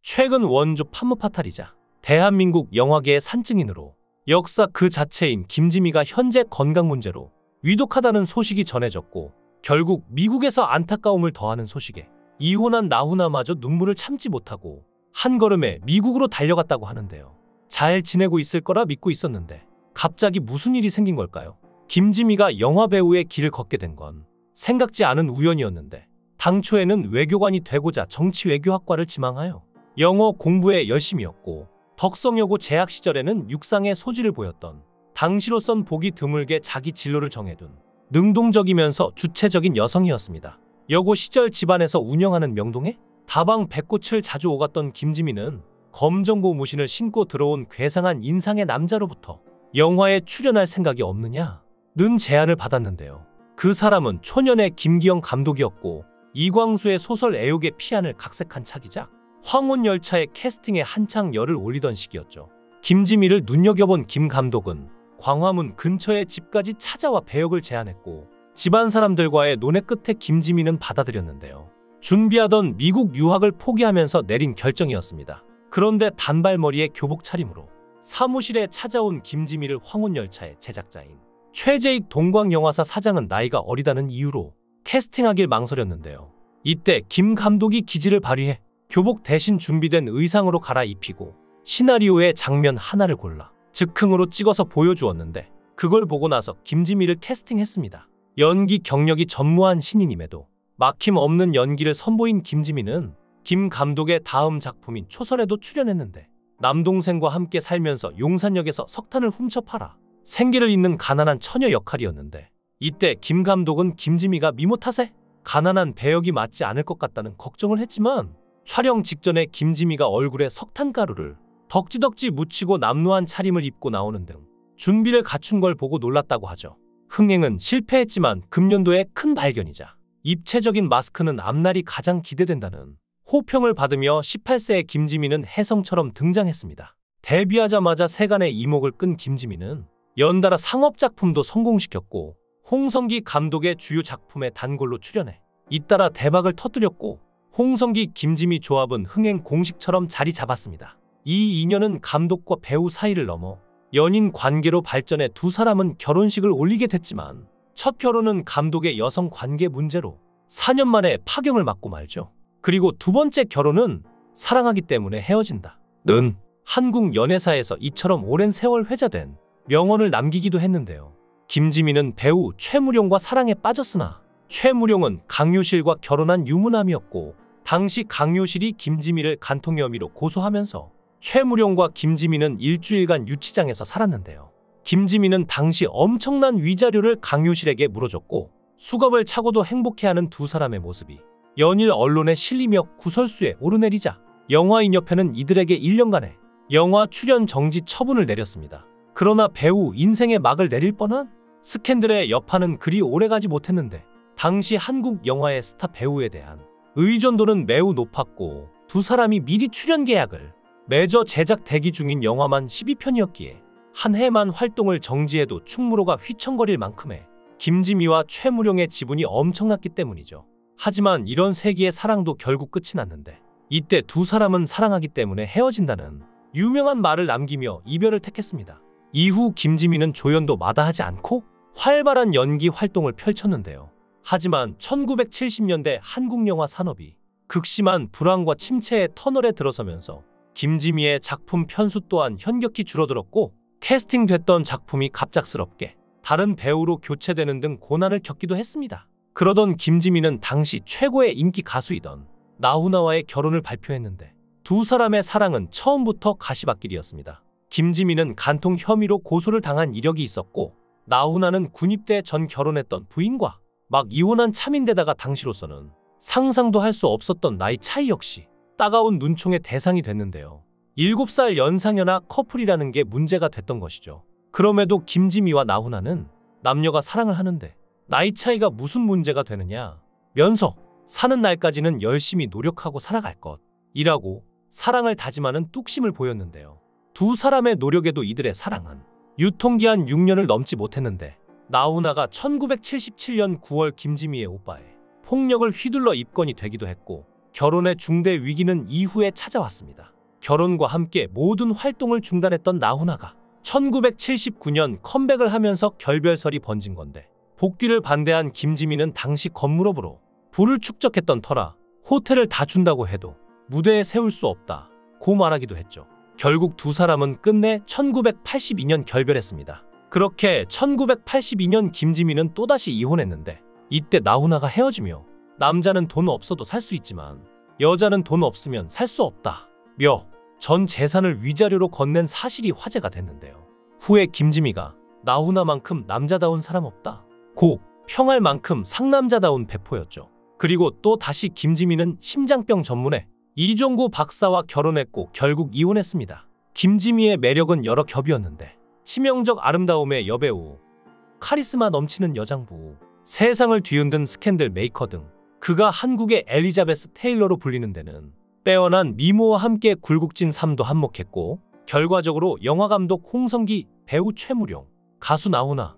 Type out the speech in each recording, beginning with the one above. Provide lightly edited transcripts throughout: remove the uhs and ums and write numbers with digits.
최근 원조 판무파탈이자 대한민국 영화계의 산증인으로 역사 그 자체인 김지미가 현재 건강 문제로 위독하다는 소식이 전해졌고, 결국 미국에서 안타까움을 더하는 소식에 이혼한 나훈아마저 눈물을 참지 못하고 한 걸음에 미국으로 달려갔다고 하는데요. 잘 지내고 있을 거라 믿고 있었는데 갑자기 무슨 일이 생긴 걸까요? 김지미가 영화배우의 길을 걷게 된 건 생각지 않은 우연이었는데, 당초에는 외교관이 되고자 정치외교학과를 지망하여 영어 공부에 열심이었고, 덕성여고 재학 시절에는 육상의 소질을 보였던 당시로선 보기 드물게 자기 진로를 정해둔 능동적이면서 주체적인 여성이었습니다. 여고 시절 집안에서 운영하는 명동에 다방 백꽃을 자주 오갔던 김지미는 검정고 무신을 신고 들어온 괴상한 인상의 남자로부터 영화에 출연할 생각이 없느냐는 제안을 받았는데요. 그 사람은 초년의 김기영 감독이었고, 이광수의 소설 애욕의 피안을 각색한 차기작 황혼열차의 캐스팅에 한창 열을 올리던 시기였죠. 김지미를 눈여겨본 김 감독은 광화문 근처의 집까지 찾아와 배역을 제안했고, 집안 사람들과의 논의 끝에 김지미는 받아들였는데요. 준비하던 미국 유학을 포기하면서 내린 결정이었습니다. 그런데 단발머리에 교복 차림으로 사무실에 찾아온 김지미를 황혼열차의 제작자인 최재익 동광영화사 사장은 나이가 어리다는 이유로 캐스팅하길 망설였는데요. 이때 김 감독이 기지를 발휘해 교복 대신 준비된 의상으로 갈아입히고 시나리오의 장면 하나를 골라 즉흥으로 찍어서 보여주었는데, 그걸 보고 나서 김지미를 캐스팅했습니다. 연기 경력이 전무한 신인임에도 막힘없는 연기를 선보인 김지미는 김 감독의 다음 작품인 초설에도 출연했는데, 남동생과 함께 살면서 용산역에서 석탄을 훔쳐 팔아 생계를 잇는 가난한 처녀 역할이었는데, 이때 김 감독은 김지미가 미모 탓에 가난한 배역이 맞지 않을 것 같다는 걱정을 했지만, 촬영 직전에 김지미가 얼굴에 석탄가루를 덕지덕지 묻히고 남루한 차림을 입고 나오는 등 준비를 갖춘 걸 보고 놀랐다고 하죠. 흥행은 실패했지만 금년도에 큰 발견이자 입체적인 마스크는 앞날이 가장 기대된다는 호평을 받으며 18세의 김지미는 혜성처럼 등장했습니다. 데뷔하자마자 세간의 이목을 끈 김지미는 연달아 상업작품도 성공시켰고, 홍성기 감독의 주요 작품에 단골로 출연해 잇따라 대박을 터뜨렸고, 홍성기 김지미 조합은 흥행 공식처럼 자리 잡았습니다. 이 인연은 감독과 배우 사이를 넘어 연인 관계로 발전해 두 사람은 결혼식을 올리게 됐지만, 첫 결혼은 감독의 여성 관계 문제로 4년 만에 파경을 맞고 말죠. 그리고 두 번째 결혼은 사랑하기 때문에 헤어진다는 한국 연애사에서 이처럼 오랜 세월 회자된 명언을 남기기도 했는데요. 김지미는 배우 최무룡과 사랑에 빠졌으나 최무룡은 강요실과 결혼한 유부남이었고, 당시 강요실이 김지미를 간통 혐의로 고소하면서 최무룡과 김지미는 일주일간 유치장에서 살았는데요. 김지미는 당시 엄청난 위자료를 강요실에게 물어줬고, 수갑을 차고도 행복해하는 두 사람의 모습이 연일 언론에 실리며 구설수에 오르내리자 영화인협회는 이들에게 1년간의 영화 출연 정지 처분을 내렸습니다. 그러나 배우 인생의 막을 내릴 뻔한 스캔들의 여파는 그리 오래가지 못했는데, 당시 한국 영화의 스타 배우에 대한 의존도는 매우 높았고, 두 사람이 미리 출연 계약을 맺어 제작 대기 중인 영화만 12편이었기에 한 해만 활동을 정지해도 충무로가 휘청거릴 만큼의 김지미와 최무룡의 지분이 엄청났기 때문이죠. 하지만 이런 세기의 사랑도 결국 끝이 났는데, 이때 두 사람은 사랑하기 때문에 헤어진다는 유명한 말을 남기며 이별을 택했습니다. 이후 김지미는 조연도 마다하지 않고 활발한 연기 활동을 펼쳤는데요. 하지만 1970년대 한국 영화 산업이 극심한 불황과 침체의 터널에 들어서면서 김지미의 작품 편수 또한 현격히 줄어들었고, 캐스팅됐던 작품이 갑작스럽게 다른 배우로 교체되는 등 고난을 겪기도 했습니다. 그러던 김지미는 당시 최고의 인기 가수이던 나훈아와의 결혼을 발표했는데, 두 사람의 사랑은 처음부터 가시밭길이었습니다. 김지미는 간통 혐의로 고소를 당한 이력이 있었고, 나훈아는 군입대 전 결혼했던 부인과 막 이혼한 참인데다가 당시로서는 상상도 할 수 없었던 나이 차이 역시 따가운 눈총의 대상이 됐는데요. 7살 연상연하 커플이라는 게 문제가 됐던 것이죠. 그럼에도 김지미와 나훈아는 남녀가 사랑을 하는데 나이 차이가 무슨 문제가 되느냐 면서 사는 날까지는 열심히 노력하고 살아갈 것이라고 사랑을 다짐하는 뚝심을 보였는데요. 두 사람의 노력에도 이들의 사랑은 유통기한 6년을 넘지 못했는데, 나훈아가 1977년 9월 김지미의 오빠에 폭력을 휘둘러 입건이 되기도 했고, 결혼의 중대 위기는 이후에 찾아왔습니다. 결혼과 함께 모든 활동을 중단했던 나훈아가 1979년 컴백을 하면서 결별설이 번진 건데, 복귀를 반대한 김지미는 당시 건물업으로 부를 축적했던 터라 호텔을 다 준다고 해도 무대에 세울 수 없다고 말하기도 했죠. 결국 두 사람은 끝내 1982년 결별했습니다. 그렇게 1982년 김지미는 또다시 이혼했는데, 이때 나훈아가 헤어지며 남자는 돈 없어도 살 수 있지만 여자는 돈 없으면 살 수 없다며 전 재산을 위자료로 건넨 사실이 화제가 됐는데요. 후에 김지미가 나훈아만큼 남자다운 사람 없다 고 평할 만큼 상남자다운 배포였죠. 그리고 또 다시 김지미는 심장병 전문의 이종구 박사와 결혼했고 결국 이혼했습니다. 김지미의 매력은 여러 겹이었는데, 치명적 아름다움의 여배우, 카리스마 넘치는 여장부, 세상을 뒤흔든 스캔들 메이커 등 그가 한국의 엘리자베스 테일러로 불리는 데는 빼어난 미모와 함께 굴곡진 삶도 한몫했고, 결과적으로 영화감독 홍성기, 배우 최무룡, 가수 나훈아,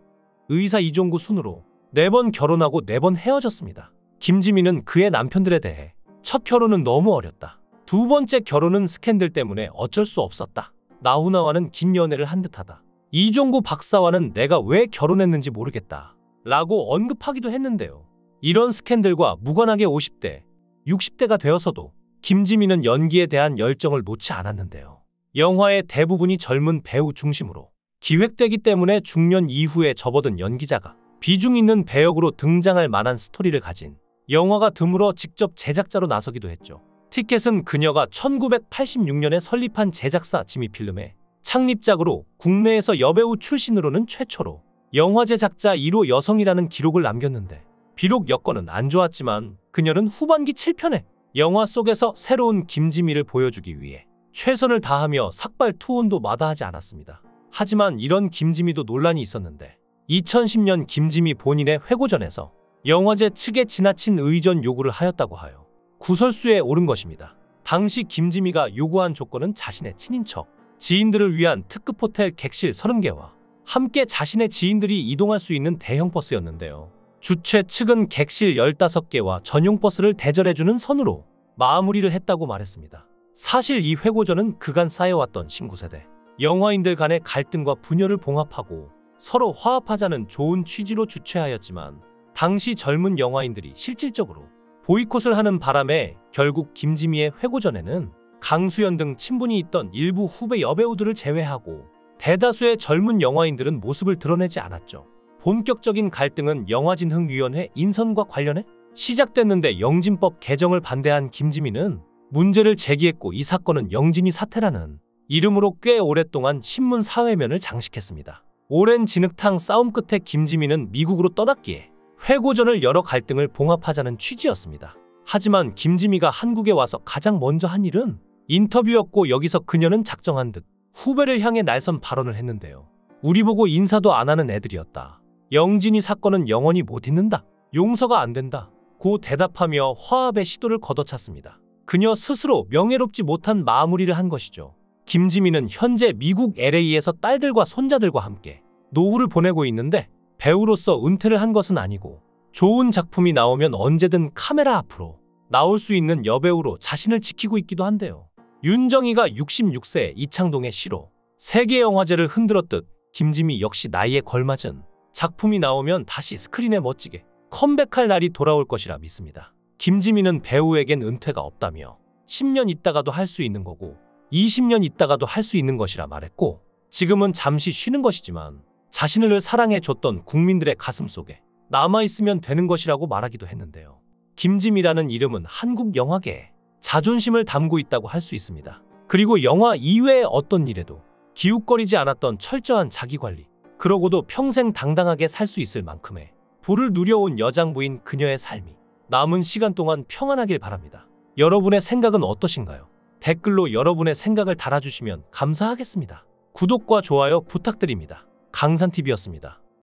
의사 이종구 순으로 4번 결혼하고 4번 헤어졌습니다. 김지미는 그의 남편들에 대해 첫 결혼은 너무 어렸다, 두 번째 결혼은 스캔들 때문에 어쩔 수 없었다, 나훈아와는 긴 연애를 한 듯하다, 이종구 박사와는 내가 왜 결혼했는지 모르겠다 라고 언급하기도 했는데요. 이런 스캔들과 무관하게 50대, 60대가 되어서도 김지미는 연기에 대한 열정을 놓지 않았는데요. 영화의 대부분이 젊은 배우 중심으로 기획되기 때문에 중년 이후에 접어든 연기자가 비중 있는 배역으로 등장할 만한 스토리를 가진 영화가 드물어 직접 제작자로 나서기도 했죠. 티켓은 그녀가 1986년에 설립한 제작사 지미필름의 창립작으로 국내에서 여배우 출신으로는 최초로 영화 제작자 1호 여성이라는 기록을 남겼는데, 비록 여건은 안 좋았지만 그녀는 후반기 7편에 영화 속에서 새로운 김지미를 보여주기 위해 최선을 다하며 삭발 투혼도 마다하지 않았습니다. 하지만 이런 김지미도 논란이 있었는데, 2010년 김지미 본인의 회고전에서 영화제 측에 지나친 의전 요구를 하였다고 하여 구설수에 오른 것입니다. 당시 김지미가 요구한 조건은 자신의 친인척, 지인들을 위한 특급 호텔 객실 30개와 함께 자신의 지인들이 이동할 수 있는 대형 버스였는데요. 주최 측은 객실 15개와 전용 버스를 대절해주는 선으로 마무리를 했다고 말했습니다. 사실 이 회고전은 그간 쌓여왔던 신구세대 영화인들 간의 갈등과 분열을 봉합하고 서로 화합하자는 좋은 취지로 주최하였지만, 당시 젊은 영화인들이 실질적으로 보이콧을 하는 바람에 결국 김지미의 회고전에는 강수연 등 친분이 있던 일부 후배 여배우들을 제외하고 대다수의 젊은 영화인들은 모습을 드러내지 않았죠. 본격적인 갈등은 영화진흥위원회 인선과 관련해 시작됐는데, 영진법 개정을 반대한 김지미는 문제를 제기했고, 이 사건은 영진이 사태라는 이름으로 꽤 오랫동안 신문 사회면을 장식했습니다. 오랜 진흙탕 싸움 끝에 김지미는 미국으로 떠났기에 회고전을 열어 갈등을 봉합하자는 취지였습니다. 하지만 김지미가 한국에 와서 가장 먼저 한 일은 인터뷰였고, 여기서 그녀는 작정한 듯 후배를 향해 날선 발언을 했는데요. 우리 보고 인사도 안 하는 애들이었다. 영진이 사건은 영원히 못 잊는다. 용서가 안 된다. 고 대답하며 화합의 시도를 걷어찼습니다. 그녀 스스로 명예롭지 못한 마무리를 한 것이죠. 김지미는 현재 미국 LA에서 딸들과 손자들과 함께 노후를 보내고 있는데, 배우로서 은퇴를 한 것은 아니고 좋은 작품이 나오면 언제든 카메라 앞으로 나올 수 있는 여배우로 자신을 지키고 있기도 한데요. 윤정이가 66세 이창동의 시로 세계영화제를 흔들었듯 김지미 역시 나이에 걸맞은 작품이 나오면 다시 스크린에 멋지게 컴백할 날이 돌아올 것이라 믿습니다. 김지미는 배우에겐 은퇴가 없다며 10년 있다가도 할 수 있는 거고 20년 있다가도 할 수 있는 것이라 말했고, 지금은 잠시 쉬는 것이지만 자신을 사랑해줬던 국민들의 가슴 속에 남아있으면 되는 것이라고 말하기도 했는데요. 김지미라는 이름은 한국 영화계에 자존심을 담고 있다고 할 수 있습니다. 그리고 영화 이외의 어떤 일에도 기웃거리지 않았던 철저한 자기관리, 그러고도 평생 당당하게 살 수 있을 만큼의 부를 누려온 여장부인 그녀의 삶이 남은 시간 동안 평안하길 바랍니다. 여러분의 생각은 어떠신가요? 댓글로 여러분의 생각을 달아주시면 감사하겠습니다. 구독과 좋아요 부탁드립니다. 강산TV였습니다.